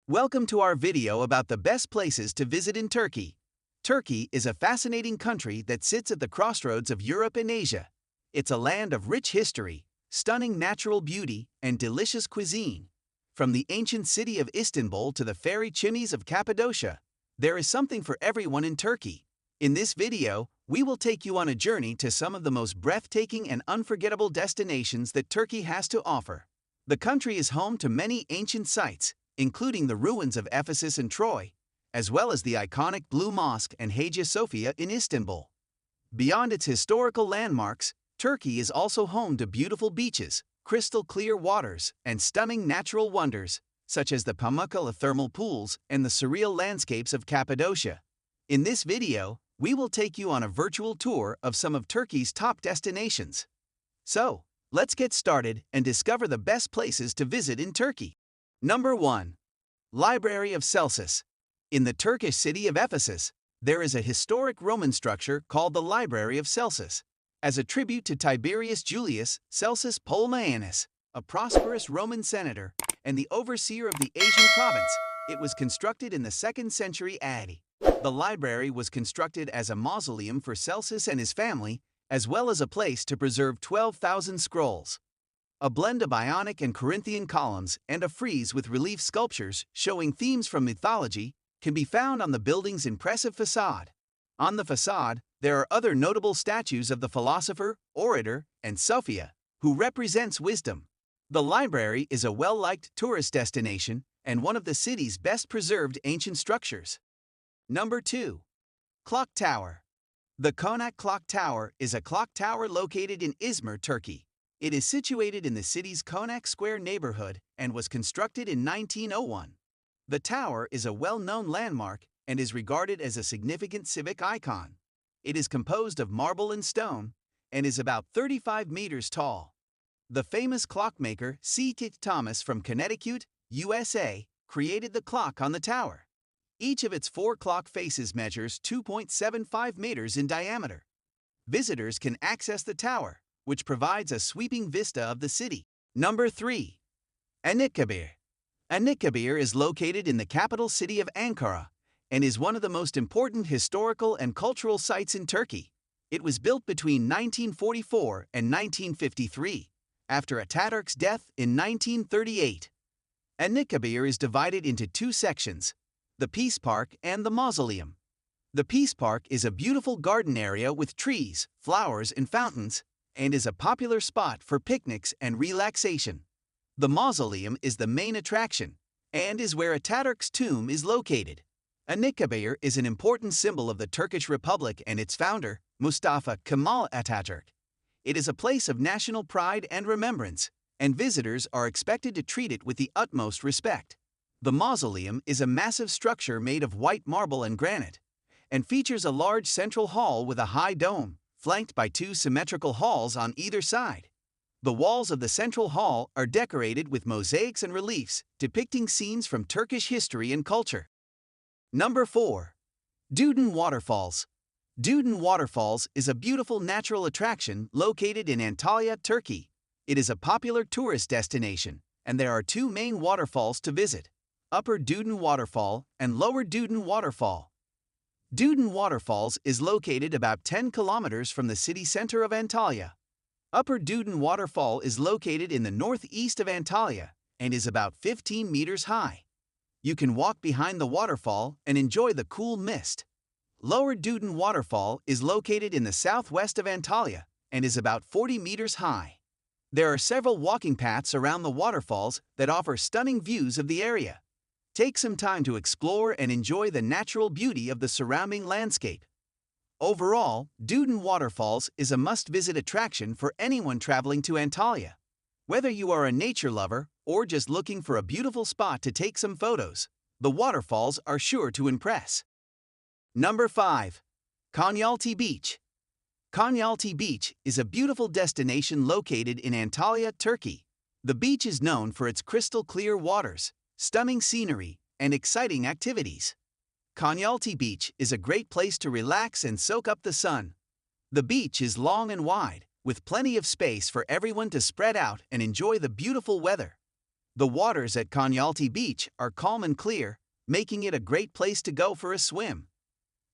Welcome to our video about the best places to visit in Turkey. Turkey is a fascinating country that sits at the crossroads of Europe and Asia. It's a land of rich history, stunning natural beauty, and delicious cuisine. From the ancient city of Istanbul to the fairy chimneys of Cappadocia, there is something for everyone in Turkey. In this video, we will take you on a journey to some of the most breathtaking and unforgettable destinations that Turkey has to offer. The country is home to many ancient sites, including the ruins of Ephesus and Troy, as well as the iconic Blue Mosque and Hagia Sophia in Istanbul. Beyond its historical landmarks, Turkey is also home to beautiful beaches, crystal-clear waters, and stunning natural wonders, such as the Pamukkale thermal pools and the surreal landscapes of Cappadocia. In this video, we will take you on a virtual tour of some of Turkey's top destinations. So, let's get started and discover the best places to visit in Turkey. Number 1. Library of Celsus. In the Turkish city of Ephesus, there is a historic Roman structure called the Library of Celsus. As a tribute to Tiberius Julius Celsus Ptolemaios, a prosperous Roman senator and the overseer of the Asian province, it was constructed in the 2nd century AD. The library was constructed as a mausoleum for Celsus and his family, as well as a place to preserve 12,000 scrolls. A blend of Ionic and Corinthian columns and a frieze with relief sculptures showing themes from mythology can be found on the building's impressive facade. On the facade, there are other notable statues of the philosopher, orator, and Sophia, who represents wisdom. The library is a well-liked tourist destination and one of the city's best-preserved ancient structures. Number 2. Clock Tower. The Konak Clock Tower is a clock tower located in Izmir, Turkey. It is situated in the city's Konak Square neighborhood and was constructed in 1901. The tower is a well-known landmark and is regarded as a significant civic icon. It is composed of marble and stone and is about 35 meters tall. The famous clockmaker C.T. Thomas from Connecticut, USA, created the clock on the tower. Each of its 4 clock faces measures 2.75 meters in diameter. Visitors can access the tower, which provides a sweeping vista of the city. Number 3. Anitkabir. Anitkabir is located in the capital city of Ankara and is one of the most important historical and cultural sites in Turkey. It was built between 1944 and 1953, after Atatürk's death in 1938. Anitkabir is divided into 2 sections, the Peace Park and the Mausoleum. The Peace Park is a beautiful garden area with trees, flowers, and fountains, and is a popular spot for picnics and relaxation. The mausoleum is the main attraction, and is where Atatürk's tomb is located. Anitkabir is an important symbol of the Turkish Republic and its founder, Mustafa Kemal Atatürk. It is a place of national pride and remembrance, and visitors are expected to treat it with the utmost respect. The mausoleum is a massive structure made of white marble and granite, and features a large central hall with a high dome, flanked by 2 symmetrical halls on either side. The walls of the central hall are decorated with mosaics and reliefs depicting scenes from Turkish history and culture. Number 4. Duden Waterfalls. Duden Waterfalls is a beautiful natural attraction located in Antalya, Turkey. It is a popular tourist destination, and there are 2 main waterfalls to visit: Upper Duden Waterfall and Lower Duden Waterfall. Duden Waterfalls is located about 10 kilometers from the city center of Antalya. Upper Duden Waterfall is located in the northeast of Antalya and is about 15 meters high. You can walk behind the waterfall and enjoy the cool mist. Lower Duden Waterfall is located in the southwest of Antalya and is about 40 meters high. There are several walking paths around the waterfalls that offer stunning views of the area. Take some time to explore and enjoy the natural beauty of the surrounding landscape. Overall, Duden Waterfalls is a must-visit attraction for anyone traveling to Antalya. Whether you are a nature lover or just looking for a beautiful spot to take some photos, the waterfalls are sure to impress. Number 5. Konyaaltı Beech. Konyaaltı Beech is a beautiful destination located in Antalya, Turkey. The beach is known for its crystal-clear waters, stunning scenery, and exciting activities. Konyaaltı Beech is a great place to relax and soak up the sun. The beach is long and wide, with plenty of space for everyone to spread out and enjoy the beautiful weather. The waters at Konyaaltı Beech are calm and clear, making it a great place to go for a swim.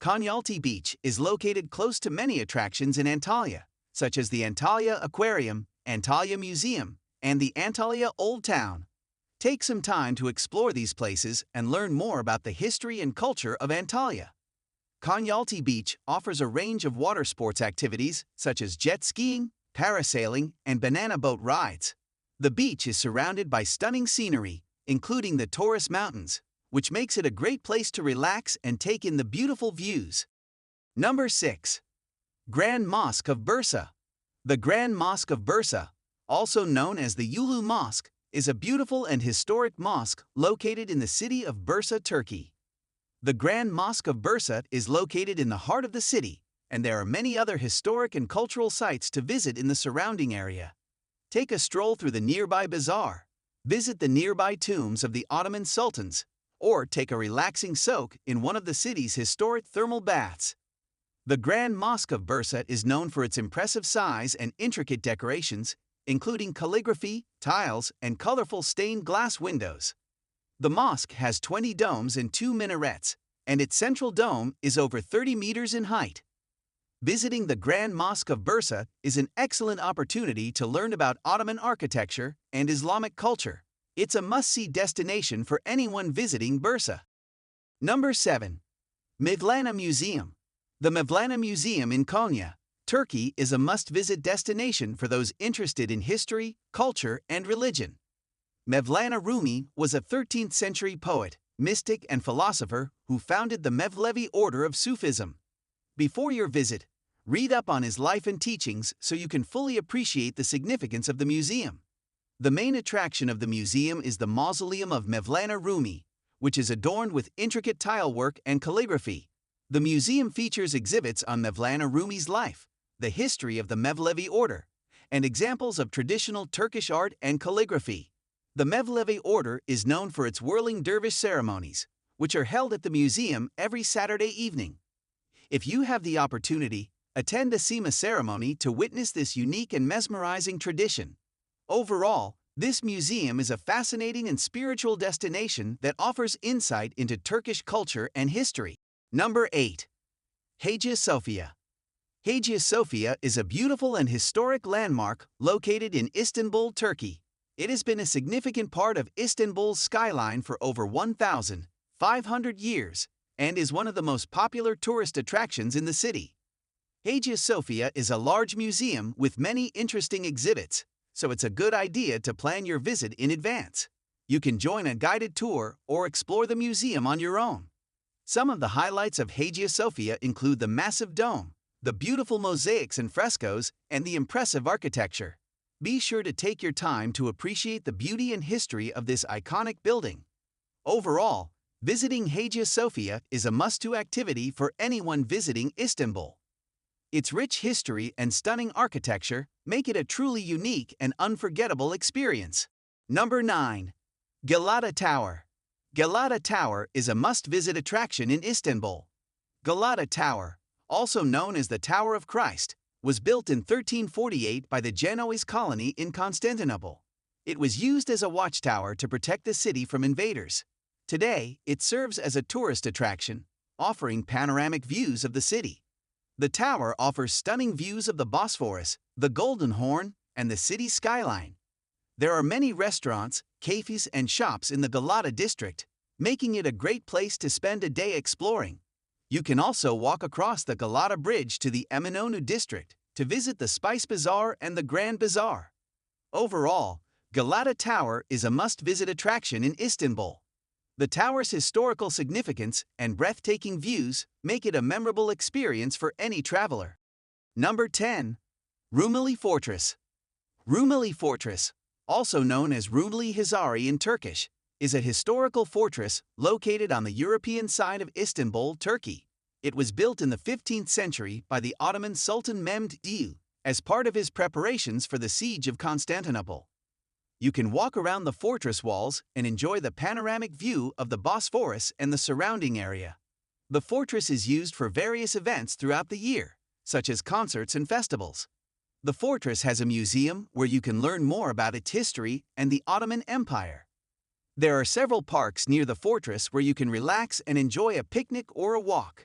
Konyaaltı Beech is located close to many attractions in Antalya, such as the Antalya Aquarium, Antalya Museum, and the Antalya Old Town. Take some time to explore these places and learn more about the history and culture of Antalya. Konyaaltı Beech offers a range of water sports activities such as jet skiing, parasailing, and banana boat rides. The beach is surrounded by stunning scenery, including the Taurus Mountains, which makes it a great place to relax and take in the beautiful views. Number 6. Grand Mosque of Bursa. The Grand Mosque of Bursa, also known as the Ulu Mosque, is a beautiful and historic mosque located in the city of Bursa, Turkey. The Grand Mosque of Bursa is located in the heart of the city, and there are many other historic and cultural sites to visit in the surrounding area. Take a stroll through the nearby bazaar, visit the nearby tombs of the Ottoman sultans, or take a relaxing soak in one of the city's historic thermal baths. The Grand Mosque of Bursa is known for its impressive size and intricate decorations, including calligraphy, tiles, and colorful stained glass windows. The mosque has 20 domes and 2 minarets, and its central dome is over 30 meters in height. Visiting the Grand Mosque of Bursa is an excellent opportunity to learn about Ottoman architecture and Islamic culture. It's a must-see destination for anyone visiting Bursa. Number 7. Mevlana Museum. The Mevlana Museum in Konya, Turkey is a must-visit destination for those interested in history, culture, and religion. Mevlana Rumi was a 13th-century poet, mystic, and philosopher who founded the Mevlevi order of Sufism. Before your visit, read up on his life and teachings so you can fully appreciate the significance of the museum. The main attraction of the museum is the Mausoleum of Mevlana Rumi, which is adorned with intricate tile work and calligraphy. The museum features exhibits on Mevlana Rumi's life, the history of the Mevlevi order, and examples of traditional Turkish art and calligraphy. The Mevlevi order is known for its whirling dervish ceremonies, which are held at the museum every Saturday evening. If you have the opportunity, attend a Sema ceremony to witness this unique and mesmerizing tradition. Overall, this museum is a fascinating and spiritual destination that offers insight into Turkish culture and history. Number 8. Hagia Sophia. Hagia Sophia is a beautiful and historic landmark located in Istanbul, Turkey. It has been a significant part of Istanbul's skyline for over 1,500 years and is one of the most popular tourist attractions in the city. Hagia Sophia is a large museum with many interesting exhibits, so it's a good idea to plan your visit in advance. You can join a guided tour or explore the museum on your own. Some of the highlights of Hagia Sophia include the massive dome, the beautiful mosaics and frescoes, and the impressive architecture. Be sure to take your time to appreciate the beauty and history of this iconic building. Overall, visiting Hagia Sophia is a must-do activity for anyone visiting Istanbul. Its rich history and stunning architecture make it a truly unique and unforgettable experience. Number 9. Galata Tower. Galata Tower is a must-visit attraction in Istanbul. Galata Tower, also known as the Tower of Christ, was built in 1348 by the Genoese colony in Constantinople. It was used as a watchtower to protect the city from invaders. Today, it serves as a tourist attraction, offering panoramic views of the city. The tower offers stunning views of the Bosphorus, the Golden Horn, and the city's skyline. There are many restaurants, cafes, and shops in the Galata district, making it a great place to spend a day exploring. You can also walk across the Galata Bridge to the Eminönü district to visit the Spice Bazaar and the Grand Bazaar. Overall, Galata Tower is a must-visit attraction in Istanbul. The tower's historical significance and breathtaking views make it a memorable experience for any traveler. Number 10. Rumeli Fortress. Rumeli Fortress, also known as Rumeli Hisari in Turkish, is a historical fortress located on the European side of Istanbul, Turkey. It was built in the 15th century by the Ottoman Sultan Mehmed II as part of his preparations for the siege of Constantinople. You can walk around the fortress walls and enjoy the panoramic view of the Bosphorus and the surrounding area. The fortress is used for various events throughout the year, such as concerts and festivals. The fortress has a museum where you can learn more about its history and the Ottoman Empire. There are several parks near the fortress where you can relax and enjoy a picnic or a walk.